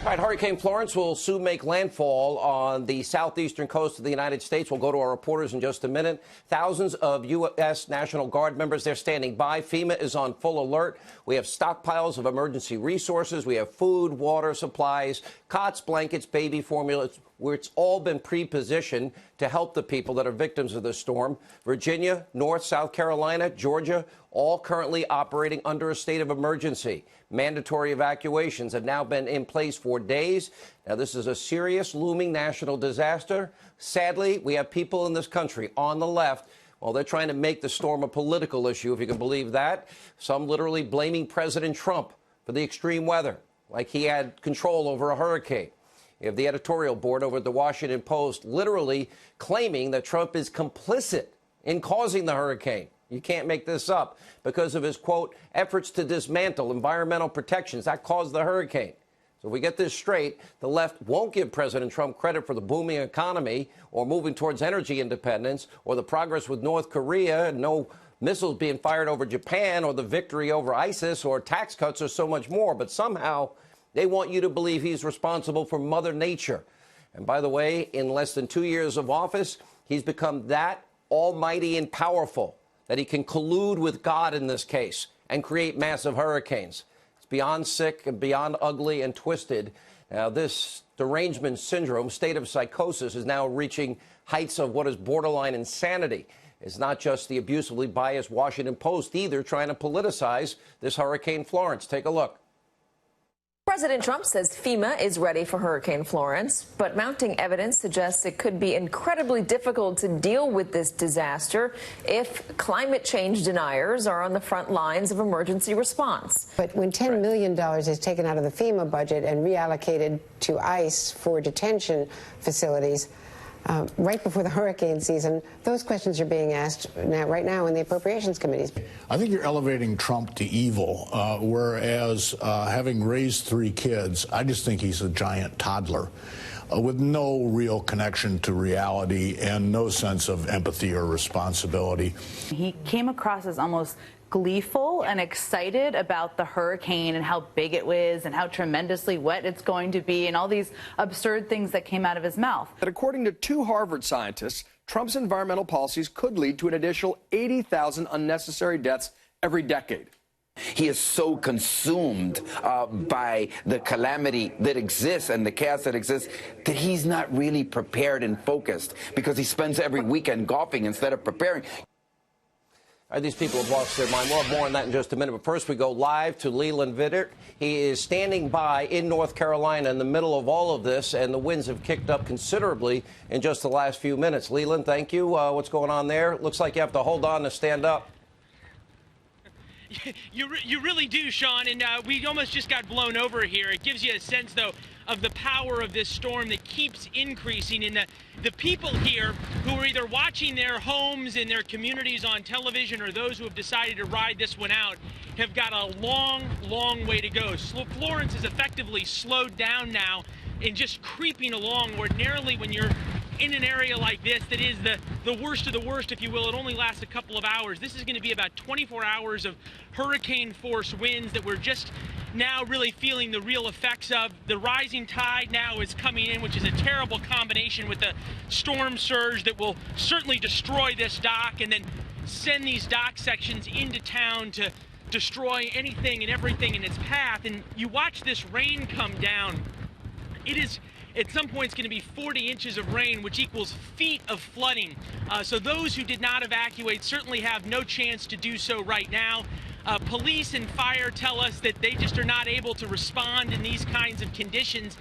All right, Hurricane Florence will soon make landfall on the southeastern coast of the United States. We'll go to our reporters in just a minute. Thousands of U.S. National Guard members, they're standing by. FEMA is on full alert. We have stockpiles of emergency resources. We have food, water, supplies, cots, blankets, baby formulas, where it's all been pre-positioned to help the people that are victims of this storm. Virginia, North, South Carolina, Georgia, all currently operating under a state of emergency. Mandatory evacuations have now been in place for days. Now, this is a serious looming national disaster. Sadly, we have people in this country on the left, well, they're trying to make the storm a political issue, if you can believe that. Some literally blaming President Trump for the extreme weather, like he had control over a hurricane. You have the editorial board over at the Washington Post literally claiming that Trump is complicit in causing the hurricane. You can't make this up because of his, quote, efforts to dismantle environmental protections that caused the hurricane. So if we get this straight, the left won't give President Trump credit for the booming economy or moving towards energy independence or the progress with North Korea and no missiles being fired over Japan or the victory over ISIS or tax cuts or so much more. But somehow they want you to believe he's responsible for Mother Nature. And by the way, in less than 2 years of office, he's become that almighty and powerful that he can collude with God in this case and create massive hurricanes. It's beyond sick and beyond ugly and twisted. Now, this derangement syndrome, state of psychosis, is now reaching heights of what is borderline insanity. It's not just the abusively biased Washington Post either trying to politicize this Hurricane Florence. Take a look. President Trump says FEMA is ready for Hurricane Florence, but mounting evidence suggests it could be incredibly difficult to deal with this disaster if climate change deniers are on the front lines of emergency response. But when $10 million is taken out of the FEMA budget and reallocated to ICE for detention facilities, right before the hurricane season, those questions are being asked right now in the appropriations committees. I think you're elevating Trump to evil, whereas having raised 3 kids, I just think he's a giant toddler with no real connection to reality and no sense of empathy or responsibility. He came across as almost gleeful and excited about the hurricane and how big it was and how tremendously wet it's going to be and all these absurd things that came out of his mouth. But according to 2 Harvard scientists, Trump's environmental policies could lead to an additional 80,000 unnecessary deaths every decade. He is so consumed by the calamity that exists and the chaos that exists that he's not really prepared and focused because he spends every weekend golfing instead of preparing. These people have lost their mind. We'll have more on that in just a minute. But first, we go live to Leland Vittert. He is standing by in North Carolina in the middle of all of this, and the winds have kicked up considerably in just the last few minutes. Leland, thank you. What's going on there? Looks like you have to hold on to stand up. You really do, Sean, and we almost just got blown over here. It gives you a sense, though, of the power of this storm that keeps increasing, and the people here who are either watching their homes and their communities on television or those who have decided to ride this one out have got a long, long way to go. Florence is effectively slowed down now and just creeping along. Ordinarily, when you're in an area like this that is the worst of the worst, if you will, it only lasts a couple of hours. This is going to be about 24 hours of hurricane force winds that we're just now really feeling the real effects of. The rising tide now is coming in, which is a terrible combination with the storm surge that will certainly destroy this dock and then send these dock sections into town to destroy anything and everything in its path. And you watch this rain come down. It is at some point it's going to be 40 inches of rain, which equals feet of flooding. So those who did not evacuate certainly have no chance to do so right now. Police and fire tell us that they just are not able to respond in these kinds of conditions,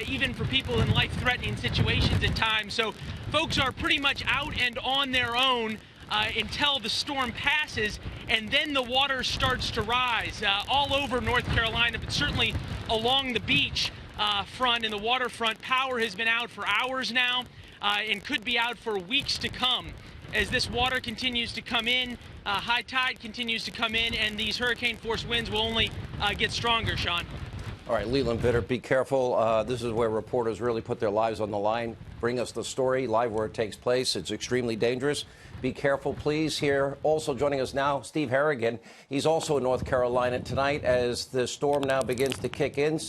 even for people in life-threatening situations at times. So folks are pretty much out and on their own until the storm passes, and then the water starts to rise all over North Carolina, but certainly along the beach front and the waterfront. Power has been out for hours now and could be out for weeks to come as this water continues to come in, high tide continues to come in, and these hurricane force winds will only get stronger, Sean. All right, Leland Vittert, be careful. This is where reporters really put their lives on the line. Bring us the story live where it takes place. It's extremely dangerous. Be careful, please. Here, also joining us now, Steve Harrigan. He's also in North Carolina tonight as the storm now begins to kick in.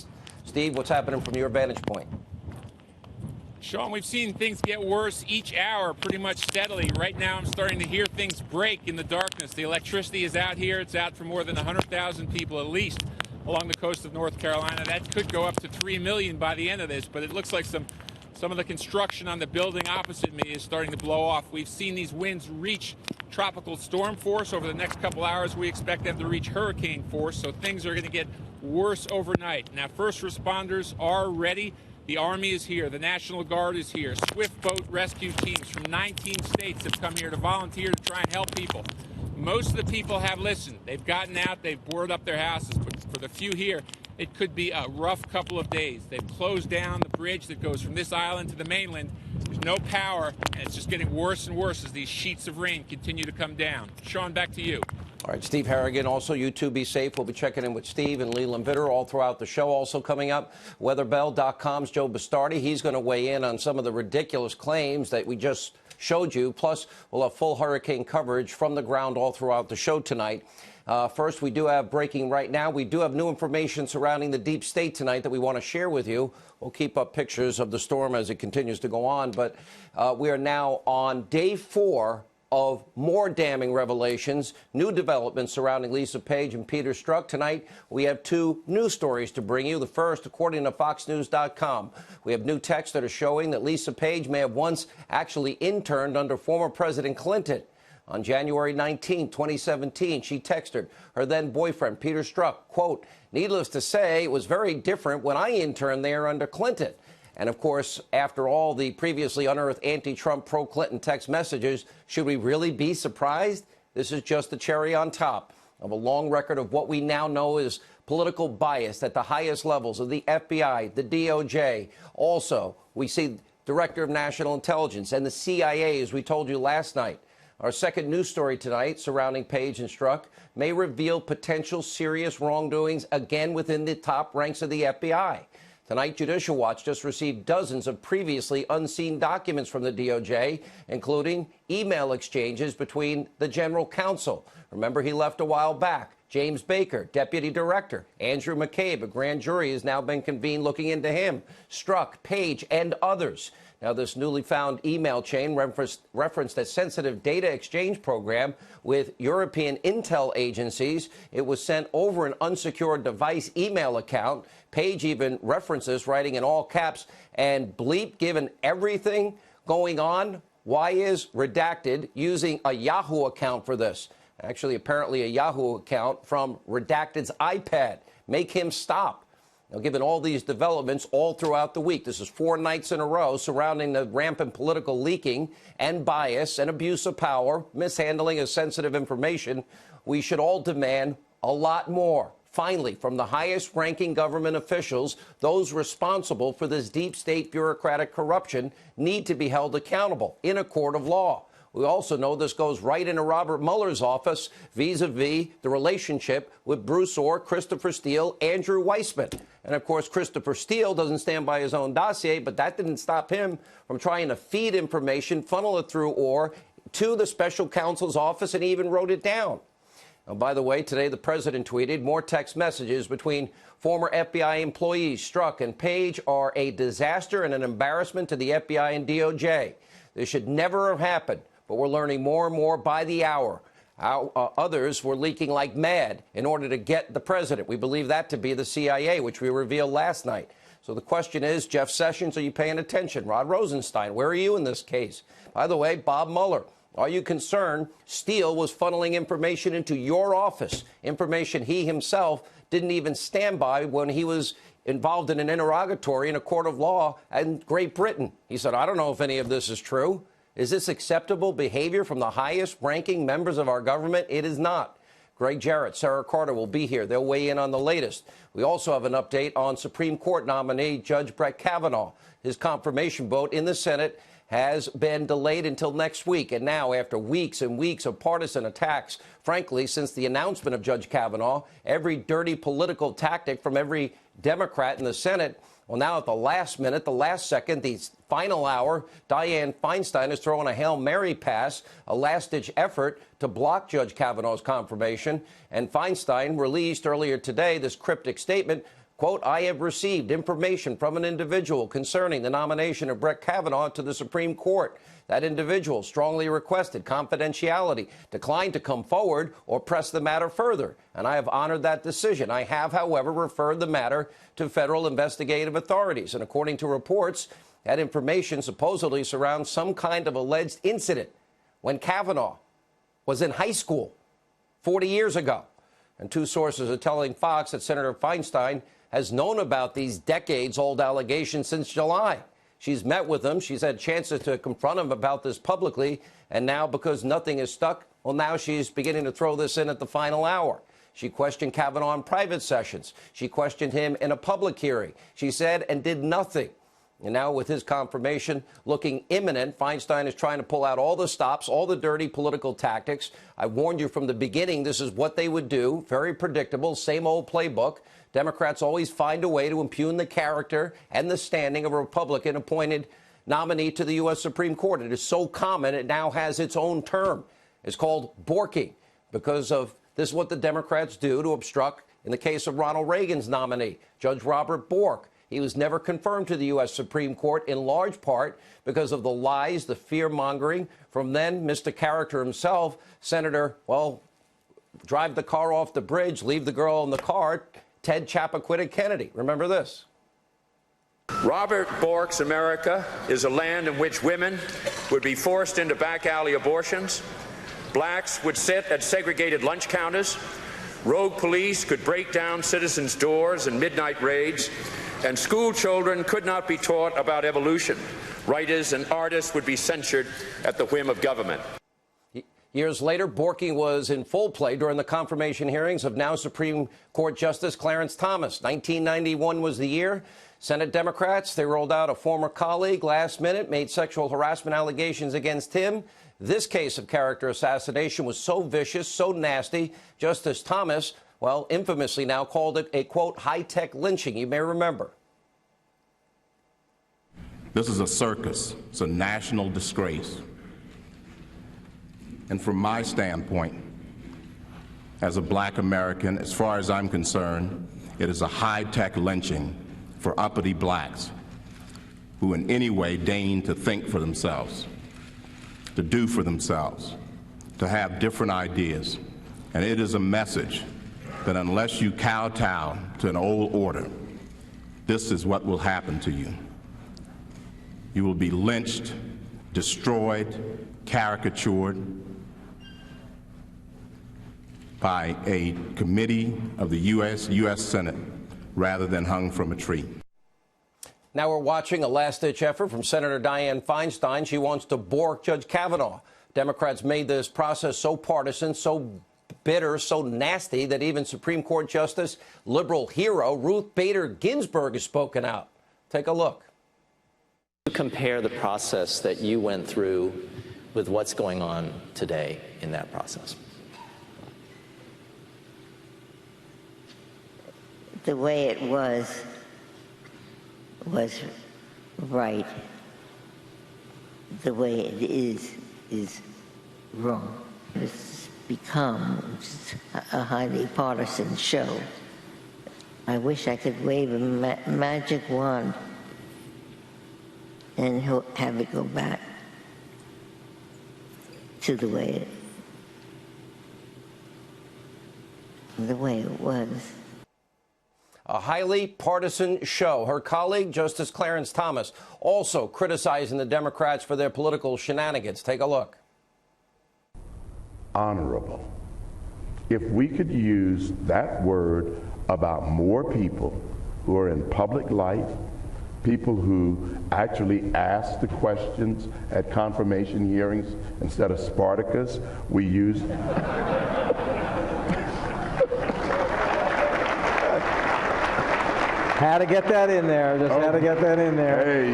Steve, what's happening from your vantage point? Sean, we've seen things get worse each hour pretty much steadily. Right now, I'm starting to hear things break in the darkness. The electricity is out here. It's out for more than 100,000 people at least along the coast of North Carolina. That could go up to 3 million by the end of this, but it looks like some of the construction on the building opposite me is starting to blow off. We've seen these winds reach tropical storm force. Over the next couple hours, we expect them to reach hurricane force, so things are going to get worse overnight. Now, first responders are ready. The Army is here. The National Guard is here. Swift boat rescue teams from 19 states have come here to volunteer to try and help people. Most of the people have listened. They've gotten out. They've boarded up their houses. But for the few here, it could be a rough couple of days. They've closed down the bridge that goes from this island to the mainland. There's no power, and it's just getting worse and worse as these sheets of rain continue to come down. Sean, back to you. All right, Steve Harrigan. Also, you two be safe. We'll be checking in with Steve and Leland Vitter all throughout the show. Also coming up, weatherbell.com's Joe Bastardi. He's going to weigh in on some of the ridiculous claims that we just showed you. Plus, we'll have full hurricane coverage from the ground all throughout the show tonight. First, we do have breaking right now. We do have new information surrounding the deep state tonight that we want to share with you. We'll keep up pictures of the storm as it continues to go on. But we are now on day 4 of more damning revelations, new developments surrounding Lisa Page and Peter Strzok. Tonight, we have 2 news stories to bring you. The first, according to FoxNews.com, we have new texts that are showing that Lisa Page may have once actually interned under former President Clinton. On January 19, 2017, she texted her then boyfriend, Peter Strzok, quote, "Needless to say, it was very different when I interned there under Clinton." And, of course, after all the previously unearthed anti-Trump, pro-Clinton text messages, should we really be surprised? This is just the cherry on top of a long record of what we now know is political bias at the highest levels of the FBI, the DOJ. Also, we see Director of National Intelligence and the CIA, as we told you last night. Our second news story tonight surrounding Page and Strzok may reveal potential serious wrongdoings again within the top ranks of the FBI. Tonight, Judicial Watch just received dozens of previously unseen documents from the DOJ, including email exchanges between the general counsel. Remember, he left a while back. James Baker, deputy director. Andrew McCabe, a grand jury has now been convened looking into him. Strzok, Page, and others. Now, this newly found email chain referenced a sensitive data exchange program with European intel agencies. It was sent over an unsecured device email account. Page even references, writing in all caps, "and bleep, given everything going on, why is redacted using a Yahoo account for this?" Actually, apparently a Yahoo account from Redacted's iPad. Make him stop. Now, given all these developments all throughout the week, this is 4 nights in a row surrounding the rampant political leaking and bias and abuse of power, mishandling of sensitive information, we should all demand a lot more. Finally, from the highest-ranking government officials, those responsible for this deep state bureaucratic corruption need to be held accountable in a court of law. We also know this goes right into Robert Mueller's office vis-a-vis the relationship with Bruce Orr, Christopher Steele, Andrew Weissman. And, of course, Christopher Steele doesn't stand by his own dossier, but that didn't stop him from trying to feed information, funnel it through Orr to the special counsel's office, and he even wrote it down. Now, by the way, today the president tweeted more text messages between former FBI employees Strzok and Page are a disaster and an embarrassment to the FBI and DOJ. This should never have happened, but we're learning more and more by the hour. Others were leaking like mad in order to get the president. We believe that to be the CIA, which we revealed last night. So the question is, Jeff Sessions, are you paying attention? Rod Rosenstein, where are you in this case? By the way, Bob Mueller, are you concerned Steele was funneling information into your office, information he himself didn't even stand by when he was involved in an interrogatory in a court of law in Great Britain? He said, I don't know if any of this is true. Is this acceptable behavior from the highest-ranking members of our government? It is not. Greg Jarrett, Sarah Carter will be here. They'll weigh in on the latest. We also have an update on Supreme Court nominee Judge Brett Kavanaugh. His confirmation vote in the Senate has been delayed until next week. And now, after weeks and weeks of partisan attacks, frankly, since the announcement of Judge Kavanaugh, every dirty political tactic from every Democrat in the Senate, well, now at the last minute, the last second, the final hour, Dianne Feinstein is throwing a Hail Mary pass, a last-ditch effort to block Judge Kavanaugh's confirmation. And Feinstein released earlier today this cryptic statement, Quote, I have received information from an individual concerning the nomination of Brett Kavanaugh to the Supreme Court. That individual strongly requested confidentiality, declined to come forward or press the matter further, and I have honored that decision. I have, however, referred the matter to federal investigative authorities, and according to reports, that information supposedly surrounds some kind of alleged incident when Kavanaugh was in high school 40 years ago. And two sources are telling Fox that Senator Feinstein has known about these decades-old allegations since July. She's met with him. She's had chances to confront him about this publicly. And now, because nothing is stuck, well, now she's beginning to throw this in at the final hour. She questioned Kavanaugh in private sessions. She questioned him in a public hearing. She said and did nothing. And now, with his confirmation looking imminent, Feinstein is trying to pull out all the stops, all the dirty political tactics. I warned you from the beginning this is what they would do. Very predictable, same old playbook. Democrats always find a way to impugn the character and the standing of a Republican-appointed nominee to the U.S. Supreme Court. It is so common, it now has its own term. It's called borking, because of this is what the Democrats do to obstruct in the case of Ronald Reagan's nominee, Judge Robert Bork. He was never confirmed to the U.S. Supreme Court, in large part because of the lies, the fear-mongering from then Mr. Character himself, Senator, well, drive the car off the bridge, leave the girl in the car, Ted Chappaquiddick Kennedy. Remember this. Robert Bork's America is a land in which women would be forced into back alley abortions, blacks would sit at segregated lunch counters, rogue police could break down citizens' doors in midnight raids, and school children could not be taught about evolution. Writers and artists would be censured at the whim of government. Years later, borking was in full play during the confirmation hearings of now Supreme Court Justice Clarence Thomas. 1991 was the year. Senate Democrats, they rolled out a former colleague last minute, made sexual harassment allegations against him. This case of character assassination was so vicious, so nasty, Justice Thomas, well, infamously now called it a, quote, high-tech lynching. You may remember. This is a circus. It's a national disgrace. And from my standpoint, as a black American, as far as I'm concerned, it is a high-tech lynching for uppity blacks who in any way deign to think for themselves, to do for themselves, to have different ideas. And it is a message that unless you kowtow to an old order, this is what will happen to you. You will be lynched, destroyed, caricatured by a committee of the U.S. Senate rather than hung from a tree. Now we're watching a last-ditch effort from Senator Dianne Feinstein. She wants to bork Judge Kavanaugh. Democrats made this process so partisan, so bitter, so nasty that even Supreme Court Justice, liberal hero Ruth Bader Ginsburg has spoken out. Take a look. Compare the process that you went through with what's going on today in that process. The way it was right. The way it is wrong. It's become a highly partisan show. I wish I could wave a magic wand and have it go back to the way it was. A highly partisan show. Her colleague, Justice Clarence Thomas, also criticizing the Democrats for their political shenanigans. Take a look. Honorable. If we could use that word about more people who are in public life, people who actually ask the questions at confirmation hearings instead of Spartacus, we use Had to get that in there. Just had to get that in there. Hey,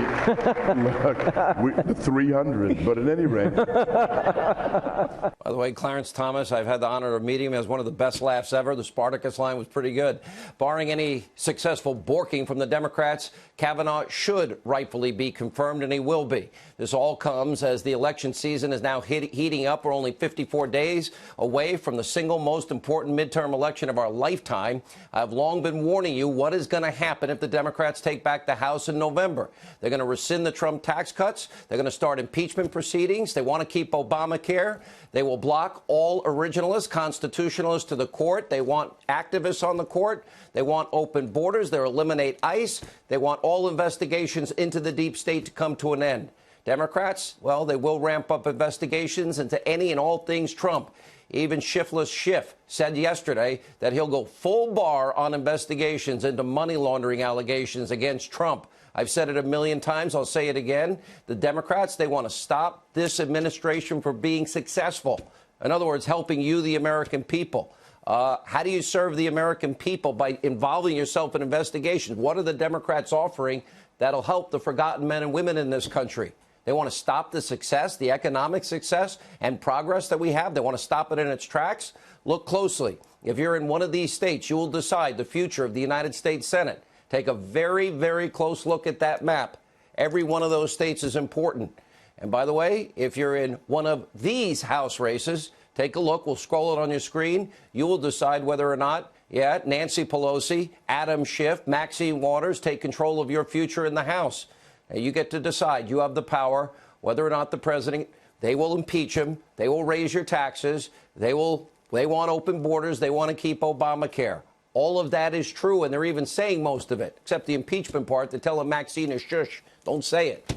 look, the 300, but at any rate. By the way, Clarence Thomas, I've had the honor of meeting him, as one of the best laughs ever. The Spartacus line was pretty good. Barring any successful borking from the Democrats, Kavanaugh should rightfully be confirmed, and he will be. This all comes as the election season is now heating up. We're only 54 days away from the single most important midterm election of our lifetime. I've long been warning you what is going to happen if the Democrats take back the House in November. They're going to rescind the Trump tax cuts. They're going to start impeachment proceedings. They want to keep Obamacare. They will block all originalists, constitutionalists to the court. They want activists on the court. They want open borders. They'll eliminate ICE. They want all investigations into the deep state to come to an end. Democrats, well, they will ramp up investigations into any and all things Trump. Even Shiftless Schiff said yesterday that he'll go full bar on investigations into money laundering allegations against Trump. I've said it a million times. I'll say it again. The Democrats, they want to stop this administration from being successful. In other words, helping you, the American people. How do you serve the American people? By involving yourself in investigations. What are the Democrats offering that'll help the forgotten men and women in this country? They want to stop the success, the economic success and progress that we have. They want to stop it in its tracks. Look closely. If you're in one of these states, you will decide the future of the United States Senate. Take a very, very close look at that map. Every one of those states is important. And by the way, if you're in one of these House races, take a look. We'll scroll it on your screen. You will decide whether or not, Nancy Pelosi, Adam Schiff, Maxine Waters take control of your future in the House. Now, you get to decide. You have the power whether or not the president, they will impeach him. They will raise your taxes. They want open borders. They want to keep Obamacare. All of that is true, and they're even saying most of it, except the impeachment part. They tell Maxine to shush, don't say it.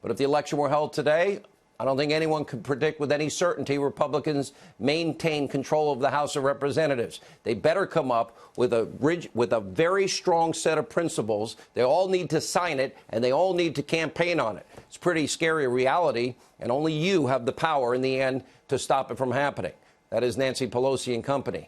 But if the election were held today, I don't think anyone could predict with any certainty Republicans maintain control of the House of Representatives. They better come up with a very strong set of principles. They all need to sign it, and they all need to campaign on it. It's pretty scary reality, and only you have the power in the end to stop it from happening. That is Nancy Pelosi and company.